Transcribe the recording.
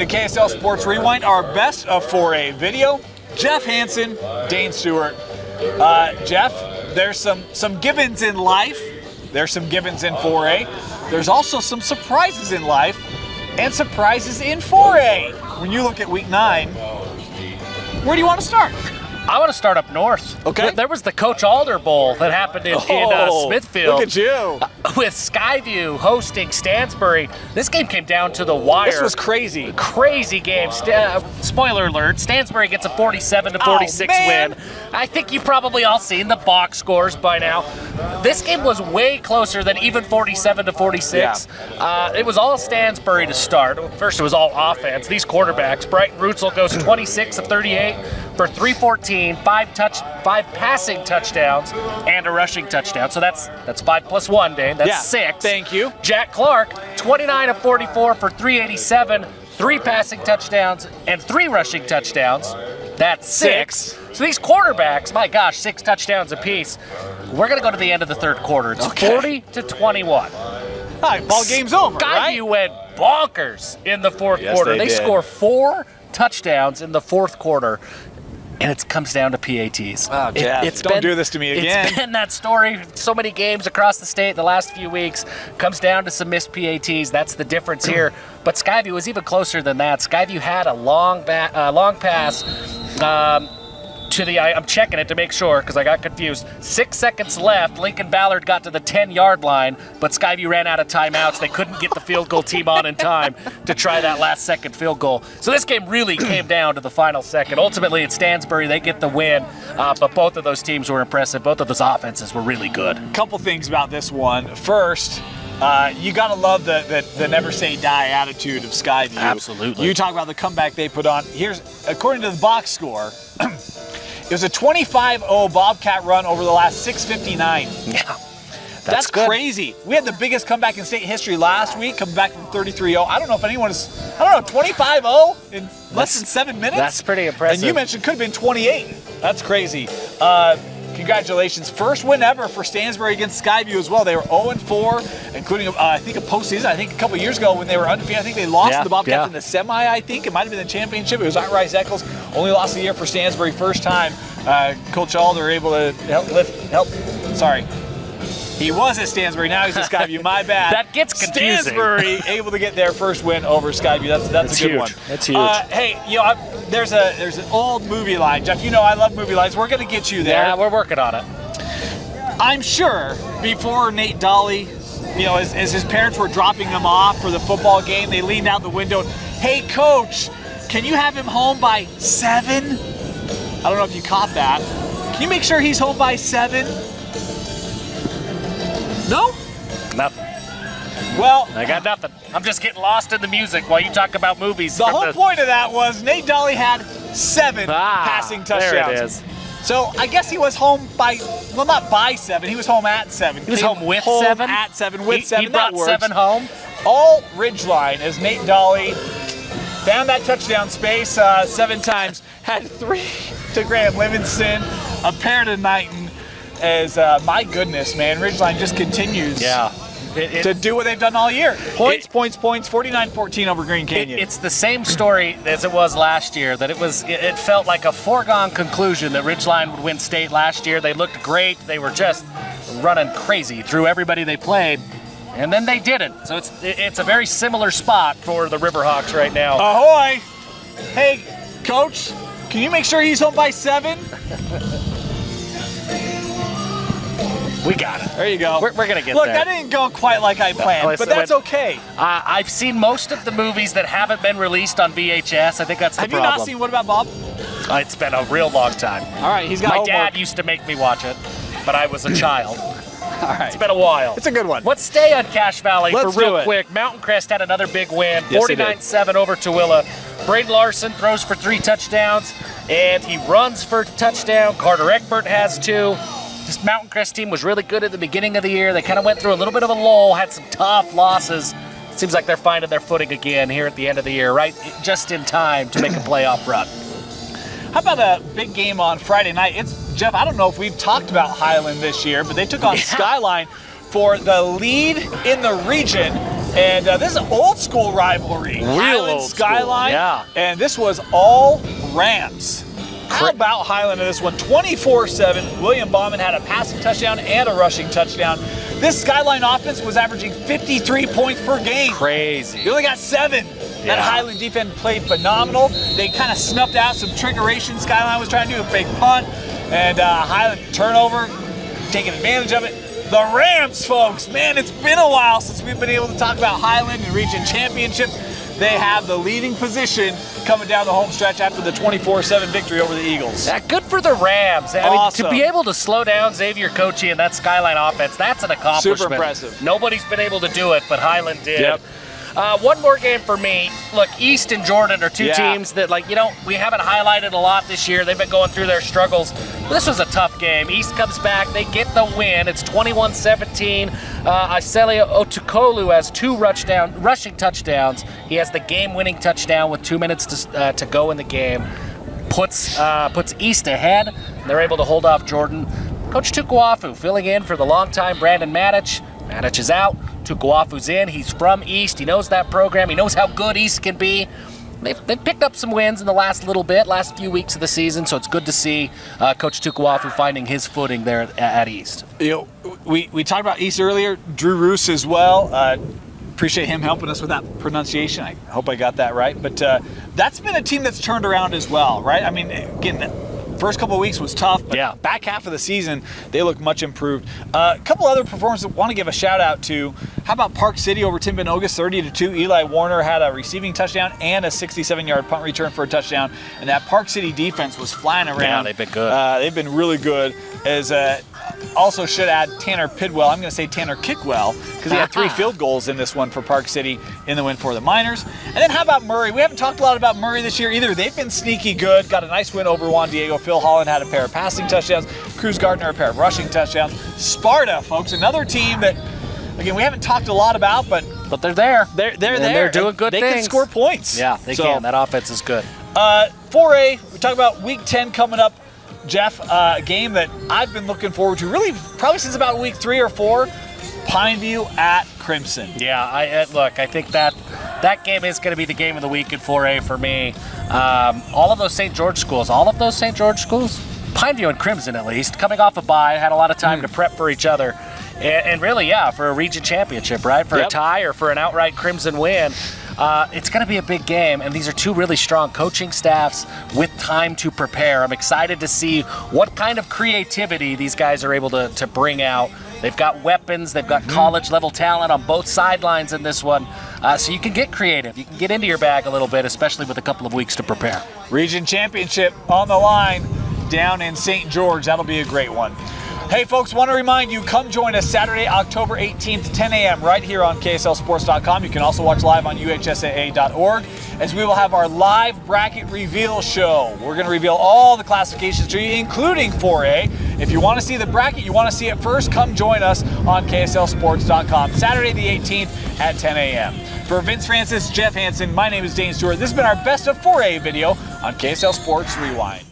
into KSL Sports Rewind, our best of 4A video. Jeff Hansen, Dane Stewart. Jeff, there's some givens in life. There's some givens in 4A. There's also some surprises in life and surprises in 4A. When you look at week 9, where do you want to start? I want to start up north. Okay. There was the Coach Alder Bowl that happened in Smithfield. Look at you. With Skyview hosting Stansbury. This game came down to the wire. This was crazy. Crazy game. Spoiler alert, Stansbury gets a 47-46 win. I think you've probably all seen the box scores by now. This game was way closer than even 47-46. Yeah. It was all Stansbury to start. First, it was all offense. These quarterbacks, Brighton Rutzel goes 26 of 38 for 314, five passing touchdowns, and a rushing touchdown. So that's 5 plus 1, Dane. That's 6. Thank you. Jack Clark, 29 of 44 for 387, 3 passing touchdowns, and 3 rushing touchdowns. That's 6. So these quarterbacks, my gosh, 6 touchdowns apiece. We're going to go to the end of the third quarter. It's 40-21. All right, ball game's over, right? Skyview went bonkers in the fourth quarter. They score 4 touchdowns in the fourth quarter. And it comes down to PATs. Oh, Jeff, don't do this to me again. It's been that story. So many games across the state the last few weeks. Comes down to some missed PATs. That's the difference here. But Skyview was even closer than that. Skyview had a long pass to the, I'm checking it to make sure because I got confused. 6 seconds left. Lincoln Ballard got to the 10-yard line, but Skyview ran out of timeouts. They couldn't get the field goal team on in time to try that last-second field goal. So this game really came down to the final second. Ultimately, it's Stansbury. They get the win, but both of those teams were impressive. Both of those offenses were really good. Couple things about this one. First, you got to love the never say die attitude of Skyview. Absolutely. You talk about the comeback they put on. Here's, according to the box score, it was a 25-0 Bobcat run over the last 6:59. Yeah. That's good. Crazy. We had the biggest comeback in state history last week, coming back from 33-0. I don't know if anyone is, 25-0 in less than 7 minutes? That's pretty impressive. And you mentioned could have been 28. That's crazy. Congratulations. First win ever for Stansbury against Skyview as well. They were 0-4, including, I think, a postseason. I think a couple years ago when they were undefeated, I think they lost to the Bobcats in the semi, I think. It might have been the championship. It was at Rice Eccles. Only lost a year for Stansbury. First time Coach Alder able to help. Sorry. He was at Stansbury, now he's at Skyview. My bad. That gets confusing. Stansbury able to get their first win over Skyview. That's a good huge. one. That's huge. Hey, there's an old movie line. Jeff, I love movie lines. We're going to get you there. Yeah, we're working on it. I'm sure before Nate Dolly, as his parents were dropping him off for the football game, they leaned out the window. Hey, Coach, can you have him home by 7? I don't know if you caught that. Can you make sure he's home by 7? No? Nothing. Well, I got nothing. I'm just getting lost in the music while you talk about movies. The whole point of that was Nate Dolly had 7 passing touchdowns. There it is. So I guess he was home by, well, not by 7. He was home at 7. He was home with 7? At 7, with 7. He brought 7 home? All Ridgeline, as Nate Dolly found that touchdown space 7 times, had 3 to Graham Livingston, a pair to Knighton. As my goodness, man, Ridgeline just continues to do what they've done all year. Points, 49-14 over Green Canyon. It's the same story as it was last year, that it felt like a foregone conclusion that Ridgeline would win state last year. They looked great. They were just running crazy through everybody they played, and then they didn't. So it's a very similar spot for the Riverhawks right now. Ahoy! Hey, Coach, can you make sure he's home by 7? We got it. There you go. We're going to get there. Look, that didn't go quite like I planned, but that's okay. I've seen most of the movies that haven't been released on VHS. I think that's the problem. Have you not seen What About Bob? It's been a real long time. All right, he's got My homework. Dad used to make me watch it, but I was a child. All right. It's been a while. It's a good one. Let's stay on Cache Valley Let's for real do it. quick. Mountain Crest had another big win, Yes, 49-7 over Tooele. Braden Larson throws for 3 touchdowns, and he runs for a touchdown. Carter Eckbert has 2. This Mountain Crest team was really good at the beginning of the year. They kind of went through a little bit of a lull, had some tough losses. Seems like they're finding their footing again here at the end of the year, right? Just in time to make a playoff run. How about a big game on Friday night? Jeff, I don't know if we've talked about Highland this year, but they took on Skyline for the lead in the region And this is an old school rivalry. Highland old school, Skyline. yeah. And this was all Rams. How about Highland in this one? 24-7. William Bauman had a passing touchdown and a rushing touchdown. This Skyline offense was averaging 53 points per game. Crazy. They only got 7. Yeah. That Highland defense played phenomenal. They kind of snuffed out some trickeration Skyline was trying to do, a fake punt. And Highland turnover, taking advantage of it. The Rams, folks, man, it's been a while since we've been able to talk about Highland and region championships. They have the leading position coming down the home stretch after the 24-7 victory over the Eagles. Yeah, good for the Rams. I mean, Awesome. to be able to slow down Xavier Cochee and that Skyline offense, that's an accomplishment. Super impressive. Nobody's been able to do it, but Highland did. Yep. One more game for me. Look, East and Jordan are two Yeah. teams that, we haven't highlighted a lot this year. They've been going through their struggles. This was a tough game. East comes back. They get the win. It's 21-17. Iselia Otukolu has 2 rushing touchdowns. He has the game-winning touchdown with 2 minutes to go in the game. Puts East ahead. They're able to hold off Jordan. Coach Tukuafu filling in for the longtime Brandon Matich. Matich is out. Tukuafu's in. He's from East. He knows that program. He knows how good East can be. They've picked up some wins in the last few weeks of the season, so it's good to see Coach Tukuafu finding his footing there at East. You know, we talked about East earlier. Drew Roos as well. Appreciate him helping us with that pronunciation. I hope I got that right. But that's been a team that's turned around as well, right? I mean, again, first couple of weeks was tough, but yeah. Back half of the season, they look much improved. A couple other performances I want to give a shout out to. How about Park City over Timbanogos, 30-2? Eli Warner had a receiving touchdown and a 67-yard punt return for a touchdown. And that Park City defense was flying around. Yeah, they've been good. They've been really good. As also should add Tanner Pidwell. I'm going to say Tanner Kickwell because he had 3 field goals in this one for Park City in the win for the Miners. And then how about Murray? We haven't talked a lot about Murray this year either. They've been sneaky good. Got a nice win over Juan Diego. Phil Holland had a pair of passing touchdowns. Cruz Gardner a pair of rushing touchdowns. Sparta, folks, another team that, again, we haven't talked a lot about, but they're there. They're there. They're doing good things. things. They can score points. Yeah, they can. That offense is good. 4A, we talk about Week 10 coming up. Jeff, a game that I've been looking forward to really probably since about Week 3 or 4, Pineview at Crimson. Yeah, I think that game is going to be the game of the week in 4A for me. All of those St. George schools, Pineview and Crimson at least, coming off a bye, had a lot of time to prep for each other. And really, yeah, for a region championship, right? For a tie or for an outright Crimson win. It's going to be a big game, and these are 2 really strong coaching staffs with time to prepare. I'm excited to see what kind of creativity these guys are able to bring out. They've got weapons. They've got college-level talent on both sidelines in this one. So you can get creative. You can get into your bag a little bit, especially with a couple of weeks to prepare. Region championship on the line down in St. George. That'll be a great one. Hey, folks, want to remind you, come join us Saturday, October 18th, 10 a.m. right here on KSLSports.com. You can also watch live on UHSAA.org as we will have our live bracket reveal show. We're going to reveal all the classifications to you, including 4A. If you want to see the bracket, you want to see it first, come join us on KSLSports.com Saturday the 18th at 10 a.m. For Vince Francis, Jeff Hansen, my name is Dane Stewart. This has been our Best of 4A video on KSL Sports Rewind.